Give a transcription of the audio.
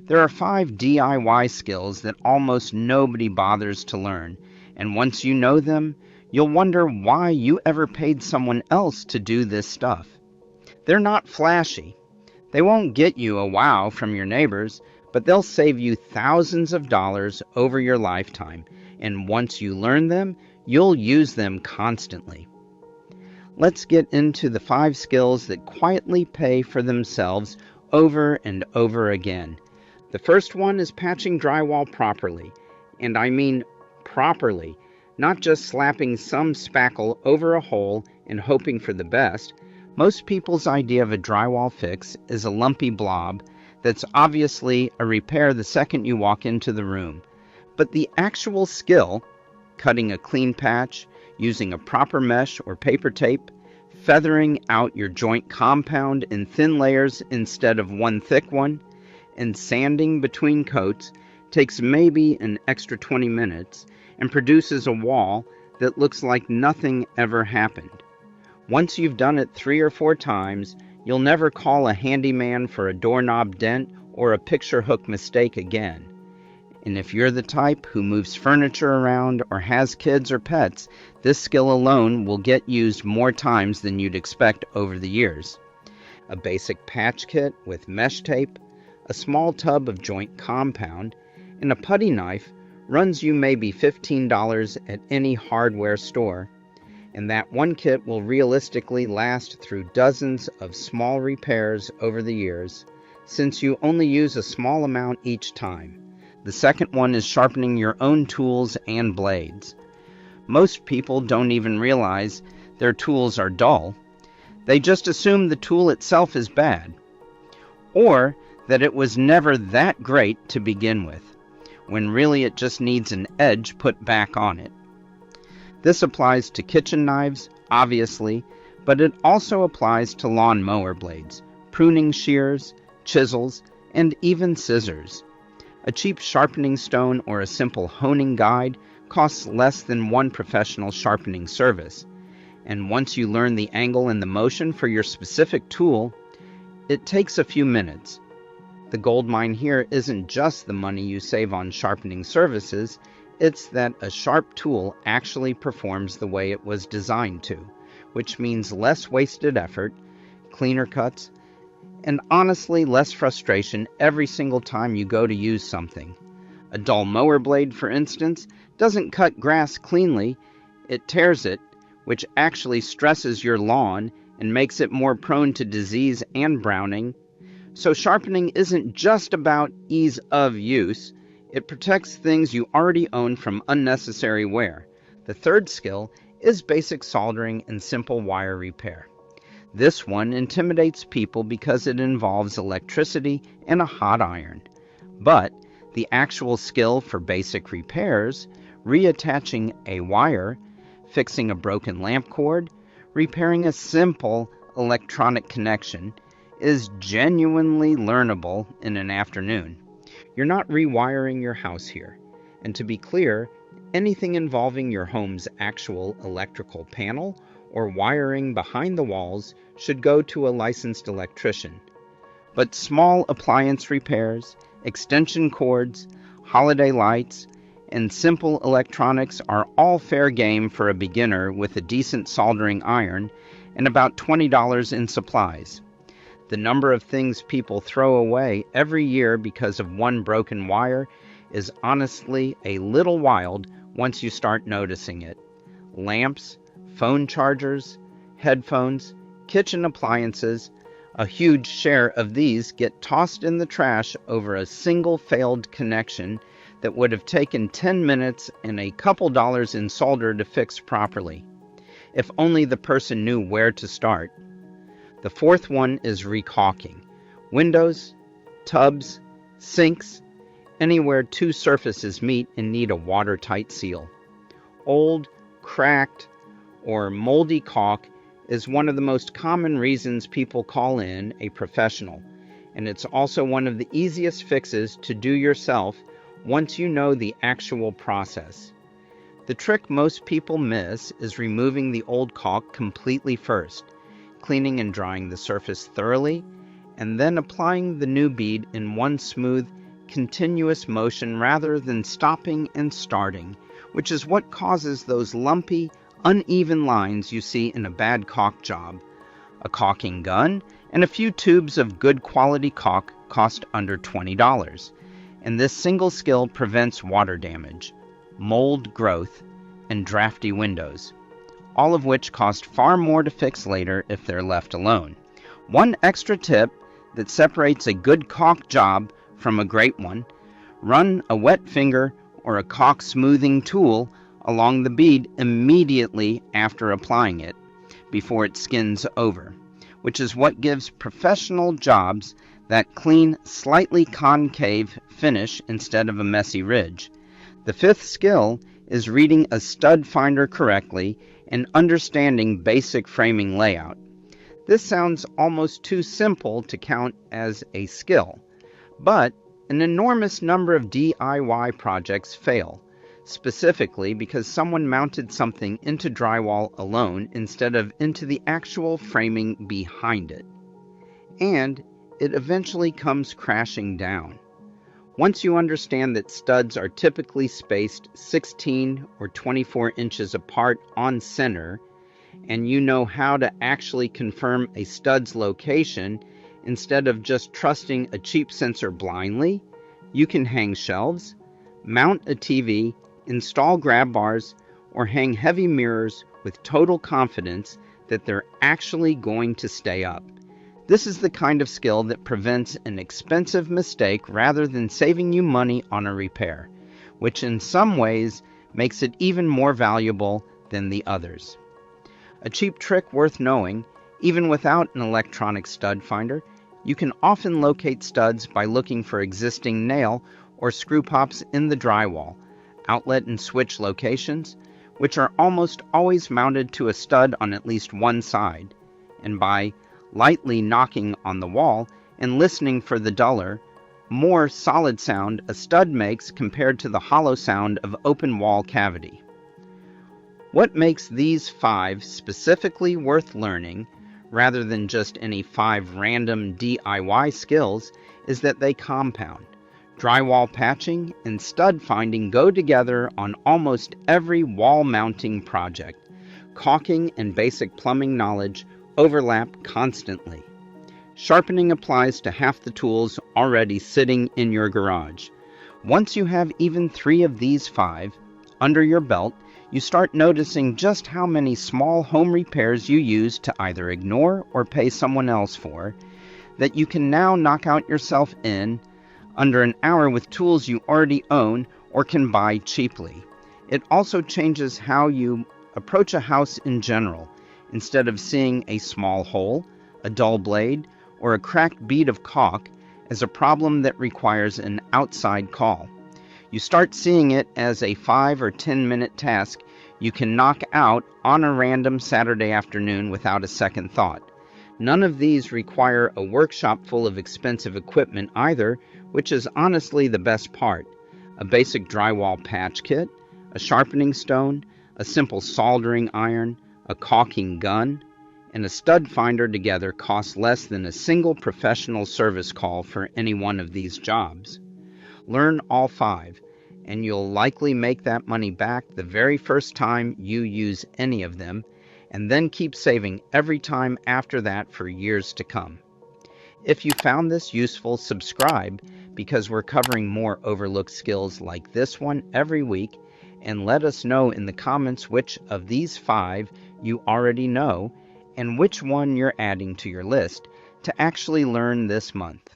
There are 5 DIY skills that almost nobody bothers to learn, and once you know them, you'll wonder why you ever paid someone else to do this stuff. They're not flashy. They won't get you a wow from your neighbors, but they'll save you thousands of dollars over your lifetime, and once you learn them, you'll use them constantly. Let's get into the 5 skills that quietly pay for themselves over and over again. The first one is patching drywall properly, and I mean properly, not just slapping some spackle over a hole and hoping for the best. Most people's idea of a drywall fix is a lumpy blob that's obviously a repair the second you walk into the room. But the actual skill, cutting a clean patch, using a proper mesh or paper tape, feathering out your joint compound in thin layers instead of one thick one, and sanding between coats, takes maybe an extra 20 minutes and produces a wall that looks like nothing ever happened. Once you've done it 3 or 4 times, you'll never call a handyman for a doorknob dent or a picture hook mistake again. And if you're the type who moves furniture around or has kids or pets, this skill alone will get used more times than you'd expect over the years. A basic patch kit with mesh tape, a small tub of joint compound, and a putty knife runs you maybe $15 at any hardware store, and that one kit will realistically last through dozens of small repairs over the years, since you only use a small amount each time. The second one is sharpening your own tools and blades. Most people don't even realize their tools are dull. They just assume the tool itself is bad, or that it was never that great to begin with, when really it just needs an edge put back on it. This applies to kitchen knives, obviously, but it also applies to lawn mower blades, pruning shears, chisels, and even scissors. A cheap sharpening stone or a simple honing guide costs less than one professional sharpening service, and once you learn the angle and the motion for your specific tool, it takes a few minutes. The gold mine here isn't just the money you save on sharpening services, it's that a sharp tool actually performs the way it was designed to, which means less wasted effort, cleaner cuts, and honestly less frustration every single time you go to use something. A dull mower blade, for instance, doesn't cut grass cleanly, it tears it, which actually stresses your lawn and makes it more prone to disease and browning. So sharpening isn't just about ease of use, it protects things you already own from unnecessary wear. The third skill is basic soldering and simple wire repair. This one intimidates people because it involves electricity and a hot iron. But the actual skill for basic repairs, reattaching a wire, fixing a broken lamp cord, repairing a simple electronic connection, is genuinely learnable in an afternoon. You're not rewiring your house here. And to be clear, anything involving your home's actual electrical panel or wiring behind the walls should go to a licensed electrician. But small appliance repairs, extension cords, holiday lights, and simple electronics are all fair game for a beginner with a decent soldering iron and about $20 in supplies. The number of things people throw away every year because of one broken wire is honestly a little wild once you start noticing it. Lamps, phone chargers, headphones, kitchen appliances, a huge share of these get tossed in the trash over a single failed connection that would have taken 10 minutes and a couple dollars in solder to fix properly, if only the person knew where to start. The fourth one is recaulking. Windows, tubs, sinks, anywhere 2 surfaces meet and need a watertight seal. Old, cracked, or moldy caulk is one of the most common reasons people call in a professional, and it's also one of the easiest fixes to do yourself once you know the actual process. The trick most people miss is removing the old caulk completely first, cleaning and drying the surface thoroughly, and then applying the new bead in one smooth, continuous motion rather than stopping and starting, which is what causes those lumpy, uneven lines you see in a bad caulk job. A caulking gun and a few tubes of good quality caulk cost under $20, and this single skill prevents water damage, mold growth, and drafty windows, all of which cost far more to fix later if they're left alone. One extra tip that separates a good caulk job from a great one: run a wet finger or a caulk smoothing tool along the bead immediately after applying it, before it skins over, which is what gives professional jobs that clean, slightly concave finish instead of a messy ridge. The fifth skill is reading a stud finder correctly and understanding basic framing layout. This sounds almost too simple to count as a skill, but an enormous number of DIY projects fail, specifically because someone mounted something into drywall alone instead of into the actual framing behind it, and it eventually comes crashing down. Once you understand that studs are typically spaced 16 or 24 inches apart on center, and you know how to actually confirm a stud's location instead of just trusting a cheap sensor blindly, you can hang shelves, mount a TV, install grab bars, or hang heavy mirrors with total confidence that they're actually going to stay up. This is the kind of skill that prevents an expensive mistake rather than saving you money on a repair, which in some ways makes it even more valuable than the others. A cheap trick worth knowing: even without an electronic stud finder, you can often locate studs by looking for existing nail or screw pops in the drywall, outlet and switch locations, which are almost always mounted to a stud on at least one side, and by lightly knocking on the wall and listening for the duller, more solid sound a stud makes compared to the hollow sound of open wall cavity. What makes these 5 specifically worth learning, rather than just any 5 random DIY skills, is that they compound. Drywall patching and stud finding go together on almost every wall mounting project. Caulking and basic plumbing knowledge overlap constantly. Sharpening applies to half the tools already sitting in your garage. Once you have even 3 of these 5 under your belt, you start noticing just how many small home repairs you use to either ignore or pay someone else for, that you can now knock out yourself in under an hour with tools you already own or can buy cheaply. It also changes how you approach a house in general. Instead of seeing a small hole, a dull blade, or a cracked bead of caulk as a problem that requires an outside call, you start seeing it as a 5 or 10-minute task you can knock out on a random Saturday afternoon without a second thought. None of these require a workshop full of expensive equipment either, which is honestly the best part. A basic drywall patch kit, a sharpening stone, a simple soldering iron, a caulking gun, and a stud finder together cost less than a single professional service call for any one of these jobs. Learn all 5, and you'll likely make that money back the very first time you use any of them, and then keep saving every time after that for years to come. If you found this useful, subscribe, because we're covering more Overlooks skills like this one every week, and let us know in the comments which of these 5 you already know and which one you're adding to your list to actually learn this month.